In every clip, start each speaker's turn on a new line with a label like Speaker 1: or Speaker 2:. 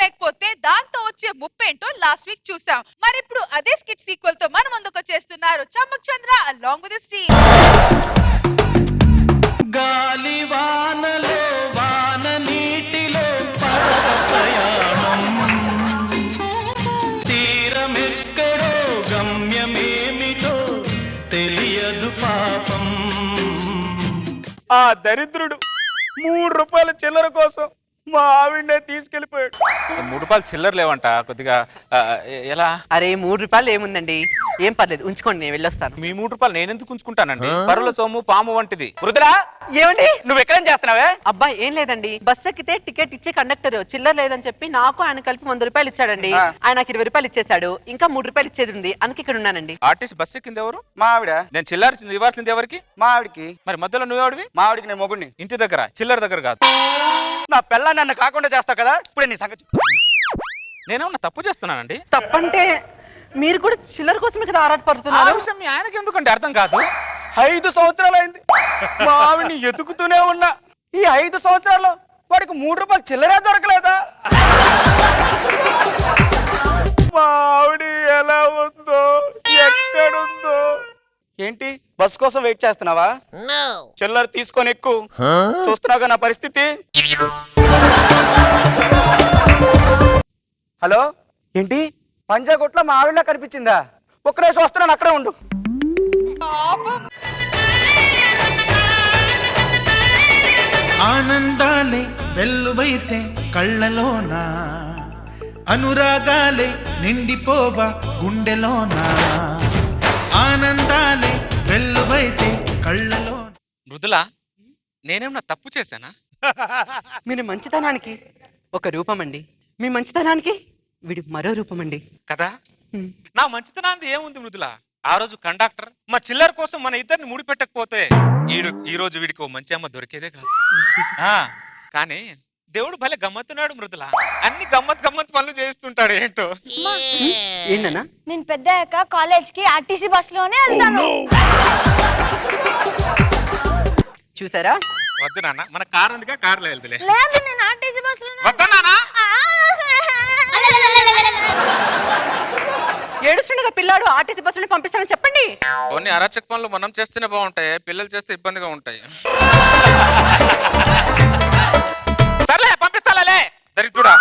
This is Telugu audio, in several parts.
Speaker 1: లేకపోతే దాంతో వచ్చే ముప్పేంటో లాస్ట్ వీక్ చూసాం. మరి ఇప్పుడు అదే స్కిట్ సీక్వెల్ తో మన ముందుకు చేస్తున్నారు చమ్మక్ చంద్ర అలాంగ్ విత్ స్టీవ్.
Speaker 2: గాలి వానలో వాన నీటిలో ప్రయాణం తీరమెక్కడో గమ్యమేమిటో తెలియదు పాపం.
Speaker 3: ఆ దరిద్రుడు 3 రూపాయల చిల్లర కోసం మా ఆవిడనే తీసుకెళ్లిపోయాడు.
Speaker 4: 3 రూపాయలు చిల్లర లేవంట కొద్దిగా ఎలా?
Speaker 5: అరే 3 రూపాయలు ఏముందండి, ఏం పర్లేదు ఉంచుకోండి, నేను వెళ్ళొస్తాను.
Speaker 4: మీ 3 రూపాయలు నేను ఎందుకు ఉంచుకుంటానండి? పరుల సొమ్ము పాము వంటిది.
Speaker 3: రుద్రా,
Speaker 5: ఏమండి
Speaker 3: నువ్వు ఎక్కడేం చేస్తున్నావే?
Speaker 5: అబ్బాయి ఏం లేదండి, బస్ ఎక్కితే టికెట్ ఇచ్చే కండక్టర్ చిల్లర లేదని చెప్పి నాకు ఆయన కలిపి 100 రూపాయలు ఇచ్చాడండి. ఆయన నాకు 20 రూపాయలు ఇచ్చేసాడు, ఇంకా 3 రూపాయలు ఇచ్చేది ఉంది, అందుకే ఇక్కడ ఉన్నానండి.
Speaker 4: ఆర్టీసీ బస్ ఎక్కింది ఎవరు?
Speaker 3: మా ఆవిడ.
Speaker 4: నేను చిల్లర ఇవ్వాల్సింది ఎవరికి?
Speaker 3: మా ఆవిడికి.
Speaker 4: మరి మధ్యలో నువ్వెవడివి?
Speaker 3: మా ఆవిడికి నేను మొగుడిని.
Speaker 4: ఇంటి దగ్గర, చిల్లర దగ్గర కాదు.
Speaker 3: నా పిల్ల నన్ను కాకుండా చేస్తావు కదా, ఇప్పుడే నీ సంగతి.
Speaker 4: నేనేమన్నా తప్పు చేస్తున్నానండి?
Speaker 5: తప్పంటే మీరు కూడా చిల్లర కోసమే కదా
Speaker 4: ఆ
Speaker 5: ఆరాటపడుతున్నారు.
Speaker 4: విషయం మీ ఆయనకి ఎందుకంటే అర్థం కాదు.
Speaker 3: 5 సంవత్సరాలు అయింది మా ఆవిడని ఎతుకుతూనే ఉన్నా. ఈ 5 సంవత్సరాల్లో వాడికి 3 రూపాయలు చిల్లరే దొరకలేదా? మా ఆవిడ ఎలా ఉందో, ఎక్కడుందో. ఏంటి బస్ కోసం వెయిట్ చేస్తున్నావా? చిల్లర తీసుకొని ఎక్కు. చూస్తున్నావుగా నా పరిస్థితి. హలో, ఏంటి పంజాగుట్లో మా ఆవిడ కనిపించిందా? ఒక్క నిమిషం వస్తున్నాను, అక్కడే ఉండు.
Speaker 6: ఆనందాలే వెల్లువైతే కళ్ళలోన, అనురాగాలే నిండిపోవా గుండెలోన. ఆనందాలే వెల్లువైతే కళ్ళలో.
Speaker 4: మృదుల, నేనేమన్నా తప్పు చేశానా?
Speaker 5: మీరు మంచితనానికి ఒక రూపం అండి, మీ మంచితనానికి వీడి మరో రూపం అండి
Speaker 4: కదా. నా మంచితనాన్ని ఏముంది మృదుల? ఆ రోజు కండక్టర్ మా చిల్లర కోసం మన ఇద్దరిని ముడిపెట్టకపోతే ఈ రోజు వీడికి ఓ మంచి అమ్మ దొరికేదే కాదు. కానీ దేవుడు భలే గమ్మత్తున్నాడు మృదుల. అన్ని గమ్మత్ పనులు చేస్తుంటాడు. ఏంటో
Speaker 5: ఏంటన్నా?
Speaker 7: నేను పెద్దయ్యాక కాలేజ్ కి ఆర్టీసీ బస్ లోనే వెళ్తాను.
Speaker 5: చూసారా?
Speaker 4: వద్దు నాన్న, మన కార్ అందుకే కార్లో వెళ్తులే.
Speaker 7: లేదు, నేను ఆర్టీసీ బస్ లోనే.
Speaker 4: వద్దు నాన్న.
Speaker 5: ఏడుస్తుండగా పిల్లాడు ఆర్టీసీ బస్సుని పంపిస్తానని చెప్పండి.
Speaker 4: కొన్ని అరాచక పనులు మనం చేస్తేనే బాగుంటాయి, పిల్లలు చేస్తే ఇబ్బందిగా ఉంటాయి. సర్లే పంపిస్తాలే. దరిద్రుడా,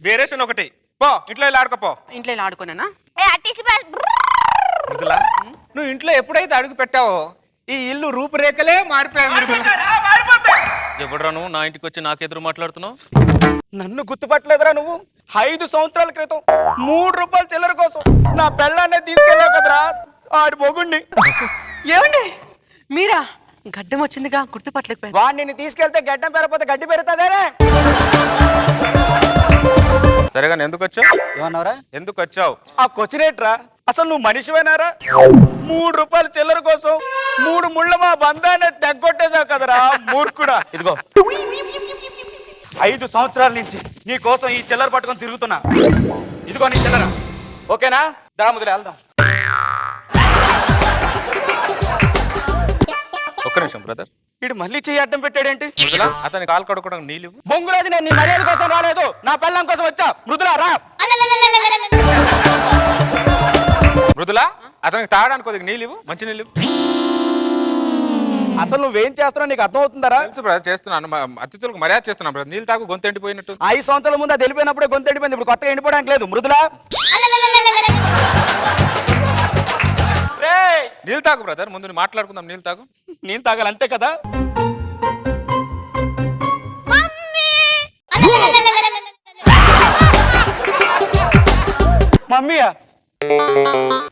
Speaker 4: వేరేషన్ ఒకటి పో, ఇంట్లో వెళ్ళి ఆడుకోపో.
Speaker 5: ఇంట్లో ఇలా ఆడుకోనా?
Speaker 7: RTC bus.
Speaker 4: మృదులా, నువ్వు ఇంట్లో ఎప్పుడైతే అడుగు పెట్టావో ఈ ఇల్లు రూపురేఖలే మారిపోయాయి. ఎవడరా నువ్వు నా ఇంటికి వచ్చి నాకెదురు మాట్లాడుతున్నావు?
Speaker 3: నన్ను గుర్తుపట్టలేదురా నువ్వు? 5 సంవత్సరాల క్రితం 3 రూపాయల చిల్లర కోసం నా పెళ్ళాన్నే తీసుకెళ్ళావు కదరా, ఆడి మొగుణ్ణి.
Speaker 5: ఏమండి మీరా? గడ్డం వచ్చిందిగా, గుర్తుపట్టలేకపోయాను.
Speaker 3: వాడిని తీసుకెళ్తే గడ్డం పెరగకపోతే గడ్డి పెరుగుతుందేనే.
Speaker 4: సరేగా ఎందుకు వచ్చావు?
Speaker 3: ఏమన్నావురా?
Speaker 4: ఎందుకు వచ్చావు?
Speaker 3: ఆ కొచ్చినేట్రా, అసలు నువ్వు మనిషివేనారా? 3 రూపాయల చిల్లర కోసం 3 ముళ్ళ మా బంధాన్ని తెగ్గొట్టేశావు కదరా మూర్ఖుడా. ఇదిగో 5 సంవత్సరాల నుంచి నీ కోసం ఈ చిల్లర పట్టుకొని తిరుగుతున్నా. ఇదిగో నీ చిల్లర, ఓకేనా? దా ముదిలే వెళ్దాం.
Speaker 4: ఒక్క నిమిషం బ్రదర్.
Speaker 3: వీడు మళ్ళీ చెయ్యి అడ్డం పెట్టాడేంటి?
Speaker 4: మృదులా, అతని కాలు కడుక్కోవడం నీళ్ళు.
Speaker 3: బొంగురాది, నేను నీ మర్యాద కోసం రాలేదు, నా పెళ్ళం కోసం వచ్చా. మృదులా రా.
Speaker 4: మృదులా, అతనికి తాగడానికి కొద్దిగా నీళ్ళు, మంచి నీళ్ళు.
Speaker 3: అసలు నువ్వేం చేస్తున్నావు నీకు అర్థం అవుతుందరా?
Speaker 4: తెలుసు బ్రదర్, చేస్తున్నాను. అతిథులకు మర్యాద చేస్తున్నాను బ్రదర్. నీళ్ళు తాగు, గొంతు ఎండిపోయినట్టు.
Speaker 3: 5 సంవత్సరాల ముందు అది వెళ్ళిపోయినప్పుడే గొంతు ఎండిపోయింది, ఇప్పుడు కొత్తగా ఎండిపోవడానికి లేదు. మృదులా,
Speaker 4: నీళ్ళు తాగు బ్రదర్. ముందు మాట్లాడుకుందాం. నీళ్ళు తాగు.
Speaker 3: నేను తాగాలి అంతే కదా? మమ్మీయా?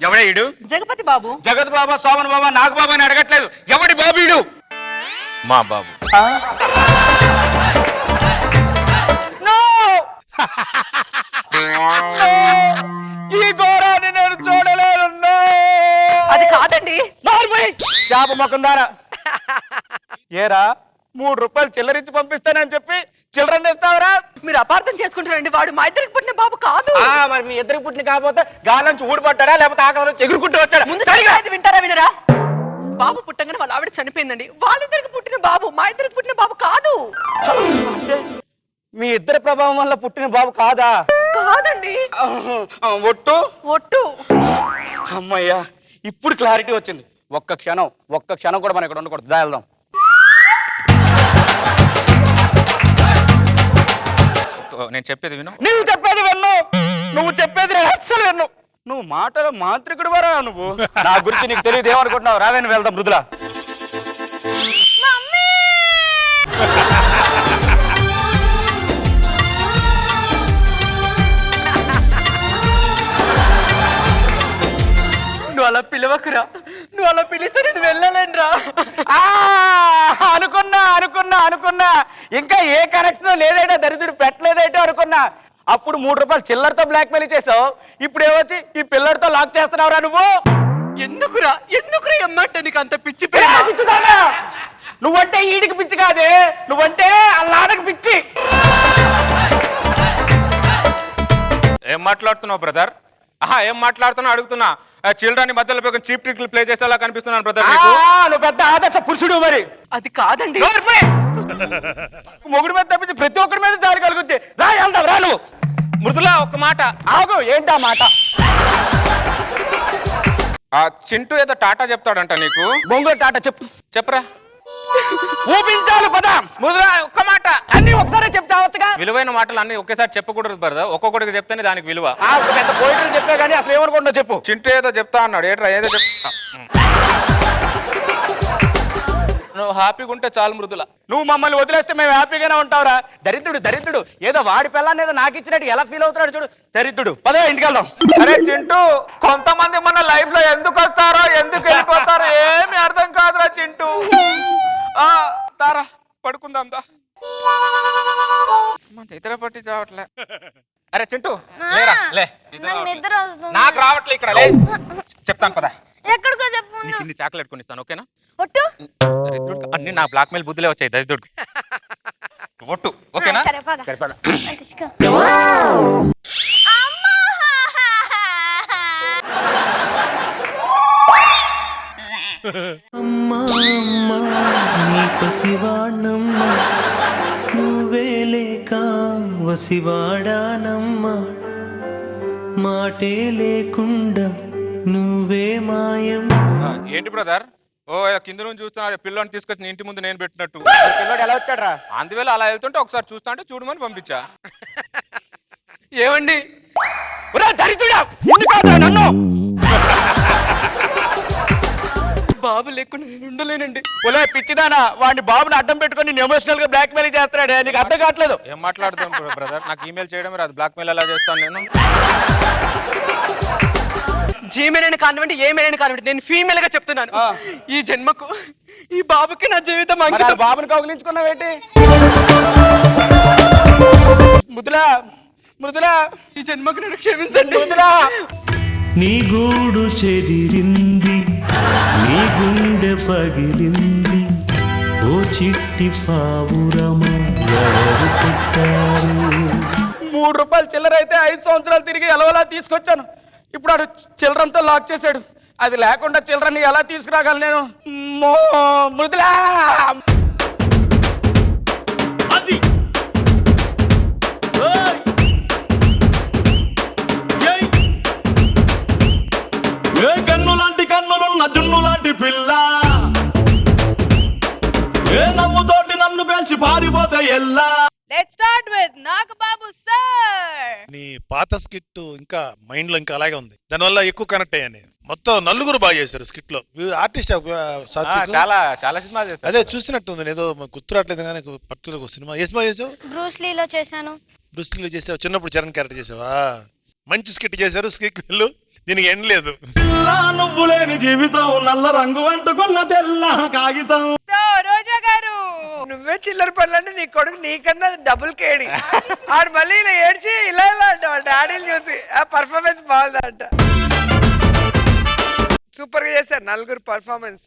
Speaker 3: ఎవడే ఈడు?
Speaker 5: జగపతి బాబు.
Speaker 3: జగత్ బాబా, సోమన్ బాబా, నాగ బాబా అని అడగట్లేదు. ఎవడి బాబు ఈడు?
Speaker 4: మా బాబు.
Speaker 3: ఈ ఘోరాన్ని నేను చూడలేను.
Speaker 5: అది కాదండి.
Speaker 3: చేప మొక్కం దారా. ఏరా 3 రూపాయలు చిల్లరించి పంపిస్తానని చెప్పి చిల్లరని ఇస్తావరా?
Speaker 5: మీరు అపార్థం చేసుకుంటారండి, వాడు మా ఇద్దరికి పుట్టిన బాబు కాదు.
Speaker 3: మరి మీ ఇద్దరికి పుట్టిన కాకపోతే గాలి నుంచి ఊడిపడ్డా, లేకపోతే ఆకలి చెగురుకుంటూ వచ్చాడా?
Speaker 5: ముందు సరిగా ఇది వింటారా వినరా? బాబు పుట్టంగానే వాళ్ళ ఆవిడ చనిపోయిందండి. వాళ్ళిద్దరికి పుట్టిన బాబు మా ఇద్దరికి పుట్టిన బాబు కాదు.
Speaker 3: అంటే మీ ఇద్దరి ప్రభావం వల్ల పుట్టిన బాబు కాదా?
Speaker 5: కాదండి.
Speaker 3: ఒట్టు
Speaker 5: ఒట్టు.
Speaker 3: అమ్మయ్యా, ఇప్పుడు క్లారిటీ వచ్చింది. ఒక్క క్షణం కూడా మనం ఇక్కడ ఉండకూడదు. దా వెళ్దాం.
Speaker 4: నేను చెప్పేది విను.
Speaker 3: నువ్వు చెప్పేది విన్ను, నువ్వు చెప్పేది నేను అస్సలు విన్ను. నువ్వు మాటల మాంత్రికుడు వరా నువ్వు. నా గురించి నీకు తెలియదు ఏమనుకుంటున్నావు? రావేని వెళ్దాం మృదుల.
Speaker 5: నువ్వు అలా పిలవకురా, నువ్వు అలా పిలిస్తే నేను వెళ్ళలేనురా.
Speaker 3: అనుకున్నా ఇంకా ఏ కనెక్షన్ లేదేటో, దరిద్రుడు పెట్టలేదేటో అనుకున్నా. అప్పుడు 3 రూపాయలు చిల్లరతో బ్లాక్ మెయిల్ చేసావు, ఇప్పుడు ఏమొచ్చి ఈ పిల్లడితో లాక్ చేస్తున్నావురా నువ్వు.
Speaker 5: ఎందుకురా ఎమ్మంటే నీకు అంత పిచ్చి
Speaker 3: పిచ్చిదానా? నువ్వంటే ఈడికి పిచ్చి కాదే, నువ్వంటే అల్లాడకి పిచ్చి.
Speaker 4: ఏం మాట్లాడుతున్నావు బ్రదర్? ఏం మాట్లాడుతున్నావు అడుగుతున్నా. చిల్డ్రన్ మధ్యలో చీప్ ట్రిక్లు ప్లే చేసేలా కనిపిస్తున్నాను బ్రదర్.
Speaker 3: నువ్వు పెద్ద ఆదర్శ పురుషుడు. మరి
Speaker 5: అది కాదండి.
Speaker 3: మొగుడు మీద తప్పించి ప్రతి ఒక్కరి మీద దారి కలుగుద్ది. రా వెళ్దాం, రా. నువ్వు
Speaker 4: మృదుల ఒక్క మాట
Speaker 3: ఆగు. ఏంటా మాట?
Speaker 4: చింటూ ఏదో టాటా చెప్తాడంట నీకు.
Speaker 3: బొంగుల టాటా
Speaker 4: చెప్పరా.
Speaker 3: ఊపించాలి పదా.
Speaker 4: మృదుల ఒక్క మాట.
Speaker 3: అన్ని ఒకసారి చెప్తావచ్చుగా.
Speaker 4: విలువైన మాటలు అన్ని ఒకేసారి చెప్పకూడదు బ్రదర్, ఒక్కొక్కటికి చెప్తేనే దానికి విలువ.
Speaker 3: పెద్ద పోయిటలు చెప్పా కానీ అసలు ఏమనుకుంటున్నా చెప్పు.
Speaker 4: చింటూ ఏదో చెప్తా అన్నాడు. ఏట్రా ఏదో చెప్తా. నువ్వు హ్యాపీగా ఉంటే చాలు మృదుల.
Speaker 3: నువ్వు మమ్మల్ని వదిలేస్తే మేము హ్యాపీగానే ఉంటావురా. దరిద్రుడు ఏదో వాడి పిల్లాన్ని ఏదో నాకు ఇచ్చినట్టు ఎలా ఫీల్ అవుతున్నాడు చూడు. దరిద్రుడు. పదే ఇంటికి వెళ్దాం.
Speaker 4: అరే చింటూ, కొంతమంది మన లైఫ్ లో ఎందుకు వస్తారో ఎందుకు వెళ్ళిపోతారో ఏమి అర్థం కాదురా చింటూ. తారా పడుకుందాం దా. ఇతర పట్టి చావట్లే. అరే చింటూ లేరా, లే.
Speaker 7: నిద్ర వస్తుంది.
Speaker 4: నాకు రావట్లే ఇక్కడ, లే. చెప్తాను పదా.
Speaker 7: ఎక్కడికో చెప్పు.
Speaker 4: నీకు ఇన్ని చాక్లెట్ కొనిస్తాను, ఓకేనా?
Speaker 7: ఒట్టు.
Speaker 4: దరిద్రుడికి అన్ని నా బ్లాక్ మెయిల్ బుద్ధులే వచ్చాయి దరిద్రుడికి. ఒట్టు, ఓకేనా?
Speaker 7: సరే పద.
Speaker 3: సరిపడా.
Speaker 7: తీసుకో.
Speaker 6: అమ్మా అమ్మా నీ పసివాణమ్మ నువ్వే లేక వసివాడానమ్మా మాటే లేకుండా నువ్వే మాయం.
Speaker 4: ఏంటి బ్రదర్? కింద నుంచి చూస్తున్నా పిల్లని తీసుకొచ్చి ఇంటి ముందు నేను పెట్టినట్టు.
Speaker 3: పిల్లోడు ఎలా వచ్చాడు రా?
Speaker 4: అందువేళ అలా వెళ్తుంటే ఒకసారి చూస్తా అంటే చూడమని పంపించా.
Speaker 5: ఏమండి
Speaker 3: దరిద్రుడా, నన్ను
Speaker 5: బాబు లేకుండా నేను ఉండలేనండి.
Speaker 3: ఒలే పిచ్చిదానా, వాడిని బాబుని అడ్డం పెట్టుకొని ఎమోషనల్ గా బ్లాక్ మెయిల్ చేస్తున్నాడే. నీకు అర్థం కావట్లేదు.
Speaker 4: ఏం మాట్లాడుతాను బ్రదర్? నాకు ఈమెయిల్ చేయడమే రాదు, బ్లాక్ మెయిల్ ఎలా చేస్తాను నేను?
Speaker 5: జీమెయిల్ కానివ్వండి, ఏమైనా కానివ్వండి, నేను ఫీమేల్ గా చెప్తున్నాను. ఈ జన్మకు ఈ బాబుకి నా జీవితం అంకితం.
Speaker 3: బాబుని కౌగిలించుకున్నావేంటి? మృదులా
Speaker 5: ఈ జన్మకు నన్ను క్షమించండి.
Speaker 3: మృదులా,
Speaker 8: నీ గూడు చెదిరింది, నీ గుండె పగిలింది, ఓ చిట్టి పావురమా ఎవరు పుట్టారు?
Speaker 3: 3 రూపాయలు చిల్లర అయితే 5 సంవత్సరాలు తిరిగి ఎలవలా తీసుకొచ్చాను. ఇప్పుడు ఆడు చిల్లరంతో లాక్ చేశాడు. అది లేకుండా చిల్లరని ఎలా తీసుకురాగలను నేను? మృదులా,
Speaker 8: ఏ కన్ను లాంటి కన్నులున్న జున్ను లాంటి పిల్ల, ఏ నవ్వుతోటి నన్ను పేల్చి పారిపోతే ఎల్లా.
Speaker 1: Let's start with Nagababu sir.
Speaker 9: నీ పాత స్కిట్ ఇంకా మైండ్ లో ఇంకా అలాగే ఉంది, దానివల్ల ఎక్కువ కనెక్ట్ అయ్యాను. మొత్తం నలుగురు బాగా చేశారు స్కిట్ లో. ఆర్టిస్ట్
Speaker 4: చాలా చాలా సినిమా చేశారు.
Speaker 9: అదే చూసినట్టుంది, ఏదో గుర్తురాట్లేదు కానీ పర్టికులర్ సినిమా. ఏ సినిమా చేసావు?
Speaker 7: బ్రూస్ లీలో చేశాను.
Speaker 9: బ్రూస్లీలో చేసావు. చిన్నప్పుడు చరణ్ క్యారెక్టర్ చేసావా? మంచి స్కిట్ చేశారు. స్కిట్ వెళ్ళు, దీనికి ఎండ్ లేదు.
Speaker 8: నువ్వు లేని జీవితం నల్ల రంగు అంటుకున్న తెల్ల కాగితం.
Speaker 1: సో రోజా గారు,
Speaker 5: నువ్వే చిల్లర పనులంటే నీ కొడుకు నీకన్నా డబుల్ కేడి. ఆడు మళ్ళీ ఇలా ఏడ్చి ఇలా అంట వాళ్ళ డాడీని చూసి. ఆ పర్ఫార్మెన్స్ బాగుందంట. సూపర్ గా చేశారు నలుగురు పర్ఫార్మెన్స్.